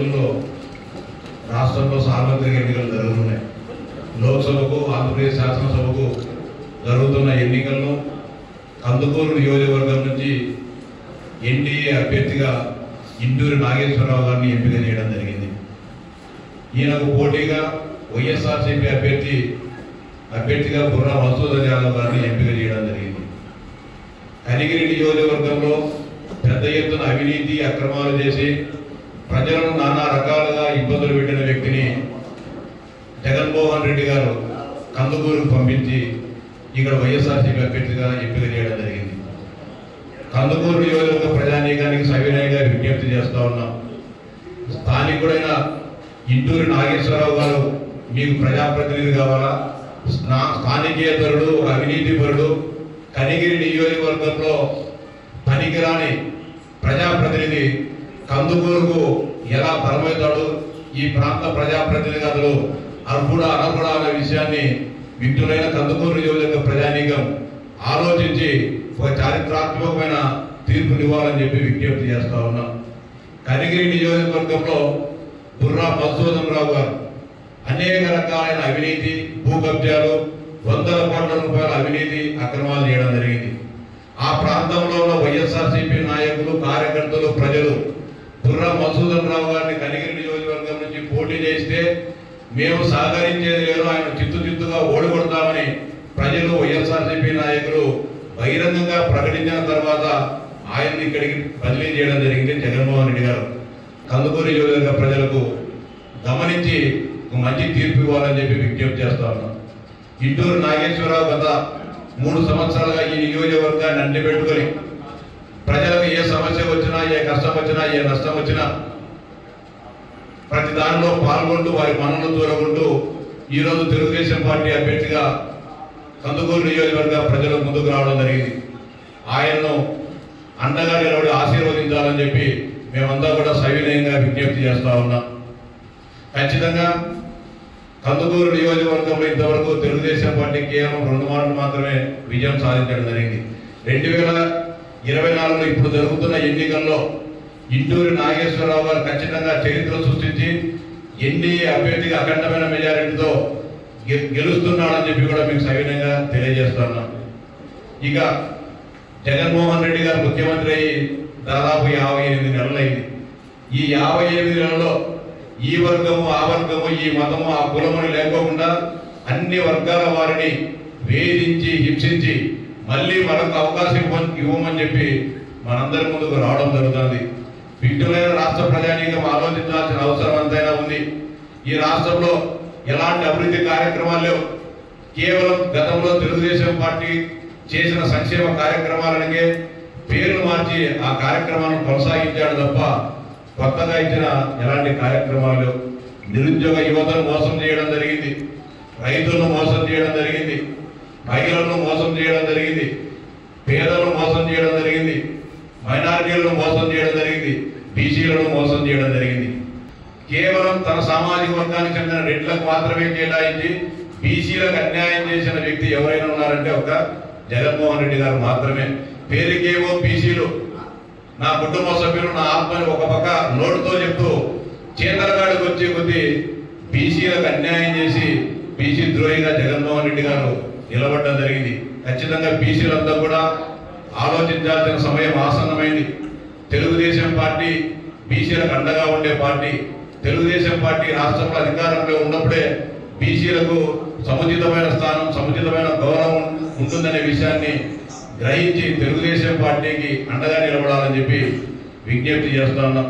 రోజుల్లో రాష్ట్రంలో సార్వత్రిక ఎన్నికలు జరుగుతున్నాయి. లోక్సభకు, ఆంధ్రప్రదేశ్ శాసనసభకు జరుగుతున్న ఎన్నికల్లో కందుకూరు నియోజకవర్గం నుంచి ఎన్డీఏ అభ్యర్థిగా ఇంటూరి నాగేశ్వరరావు గారిని ఎంపిక చేయడం జరిగింది. ఈయనకు పోటీగా వైఎస్ఆర్సీపీ అభ్యర్థిగా బుర్రా మధుసూదన్ యాదవ్ గారిని ఎంపిక చేయడం జరిగింది. కనిగిరి నియోజకవర్గంలో పెద్ద ఎత్తున అవినీతి అక్రమాలు చేసి ప్రజలను నానా రకాలుగా ఇబ్బందులు పెట్టిన వ్యక్తిని జగన్మోహన్ రెడ్డి గారు కందుకూరుకు పంపించి ఇక్కడ వైఎస్ఆర్సీపీ అభ్యర్థిగా ఎంపిక చేయడం జరిగింది. కందుకూరు నియోజకవర్గ ప్రజానీకానికి సవినయంగా విజ్ఞప్తి చేస్తా ఉన్నాం. స్థానికుడైన ఇంటూరి నాగేశ్వరరావు గారు మీకు ప్రజాప్రతినిధి కావాలా? స్థానికేతరుడు, అవినీతిపరుడు, కనిగిరి నియోజకవర్గంలో పనికిరాని ప్రజాప్రతినిధి కందుకూరుకు ఎలా తరమవుతాడు? ఈ ప్రాంత ప్రజాప్రతినిధిగా అతడు అర్హుడా అనర్హుడా అనే విషయాన్ని విజ్ఞులైన కందుకూరు నియోజకవర్గ ప్రజానీకం ఆలోచించి ఒక చారిత్రాత్మకమైన తీర్పునివ్వాలని చెప్పి విజ్ఞప్తి చేస్తా ఉన్నాం. కనిగిరి నియోజకవర్గంలో బుర్రా మధుసూదన్ రావు గారు అనేక రకాలైన అవినీతి, భూ కబ్జాలు, వందల కోట్ల రూపాయల అవినీతి అక్రమాలు చేయడం జరిగింది. ఆ ప్రాంతంలో ఉన్న వైఎస్ఆర్సీపీ నాయకులు, కార్యకర్తలు, ప్రజలు బుర్రా మధుసూదన్ రావు గారిని కనిగిరి నియోజకవర్గం నుంచి పోటీ చేస్తే మేము సహకరించేది లేదు, ఆయన చిత్తుగా ఓడికొడతామని ప్రజలు, వైఎస్ఆర్సీపీ నాయకులు బహిరంగంగా ప్రకటించిన తర్వాత ఆయన్ని ఇక్కడికి బదిలీ చేయడం జరిగింది జగన్మోహన్ రెడ్డి గారు. కందుకూరు నియోజకవర్గ ప్రజలకు గమనించి మంచి తీర్పు ఇవ్వాలని చెప్పి విజ్ఞప్తి చేస్తా ఉన్నాం. ఇంటూరు నాగేశ్వరరావు గత 3 సంవత్సరాలుగా ఈ నియోజకవర్గాన్ని అంటి పెట్టుకొని ప్రజలకు ఏ సమస్య వచ్చినా, ఏ కష్టం వచ్చినా, ఏ నష్టం వచ్చినా ప్రతి దానిలో పాల్గొంటూ వారి పనులను దూరకుంటూ ఈరోజు తెలుగుదేశం పార్టీ అభ్యర్థిగా కందుకూరు నియోజకవర్గ ప్రజలు ముందుకు రావడం జరిగింది. ఆయన్ను అండగా నిలబడి ఆశీర్వదించాలని చెప్పి మేమంతా కూడా సవినయంగా విజ్ఞప్తి చేస్తా ఉన్నాం. ఖచ్చితంగా కందుకూరు నియోజకవర్గంలో ఇంతవరకు తెలుగుదేశం పార్టీ కేవలం 2 మార్లు మాత్రమే విజయం సాధించడం జరిగింది. 2024లో ఇప్పుడు జరుగుతున్న ఎన్నికల్లో ఇంటూరి నాగేశ్వరరావు గారు ఖచ్చితంగా చరిత్ర సృష్టించి ఎన్డీఏ అభ్యర్థిగా అఖండమైన మెజారిటీతో గెలుస్తున్నాడని చెప్పి కూడా మీకు సవినయంగా తెలియజేస్తున్నాం. ఇక జగన్మోహన్ రెడ్డి గారు ముఖ్యమంత్రి అయ్యి దాదాపు 58 నెలలైంది. ఈ 58 నెలల్లో ఈ వర్గము, ఆ వర్గము, ఈ మతము, ఆ కులమని లేకోకుండా అన్ని వర్గాల వారిని వేధించి, హింసించి మళ్ళీ మనకు అవకాశం ఇవ్వమని చెప్పి మనందరి ముందుకు రావడం జరుగుతుంది. విజ్ఞులైన రాష్ట్ర ప్రజానీకం ఆలోచించాల్సిన అవసరం ఎంతైనా ఉంది. ఈ రాష్ట్రంలో ఎలాంటి అభివృద్ధి కార్యక్రమాలు లేవు. కేవలం గతంలో తెలుగుదేశం పార్టీ చేసిన సంక్షేమ కార్యక్రమాలకే పేర్లు మార్చి ఆ కార్యక్రమాలను కొనసాగించాడు తప్ప కొత్తగా ఇచ్చిన ఎలాంటి కార్యక్రమాలు. నిరుద్యోగ యువతను మోసం చేయడం జరిగింది, రైతులను మోసం చేయడం జరిగింది, మహిళలను మోసం చేయడం జరిగింది, పేదలను మోసం చేయడం జరిగింది, మైనారిటీలను మోసం చేయడం జరిగింది, బీసీలను మోసం చేయడం జరిగింది. కేవలం తన సామాజిక వర్గానికి చెందిన రెడ్లకు మాత్రమే కేటాయించి బీసీలకు అన్యాయం చేసిన వ్యక్తి ఎవరైనా ఉన్నారంటే ఒక జగన్మోహన్ రెడ్డి గారు మాత్రమే. పేరుకేమో బీసీలు, నా కుటుంబ సభ్యులు, నా ఆత్మని ఒక పక్క నోటుతో చెప్తూ చేతలగాడికి వచ్చే కొద్దీ బీసీలకు అన్యాయం చేసి బీసీ ద్రోహిగా జగన్మోహన్ రెడ్డి గారు నిలబడడం జరిగింది. ఖచ్చితంగా బీసీలంతా కూడా ఆలోచించాల్సిన సమయం ఆసన్నమైంది. తెలుగుదేశం పార్టీ బీసీలకు అండగా ఉండే పార్టీ. తెలుగుదేశం పార్టీ రాష్ట్రంలో అధికారంలో ఉన్నప్పుడే బీసీలకు సముచితమైన స్థానం, సముచితమైన గౌరవం ఉంటుందనే విషయాన్ని గ్రహించి తెలుగుదేశం పార్టీకి అండగా నిలబడాలని చెప్పి విజ్ఞప్తి చేస్తా ఉన్నాం.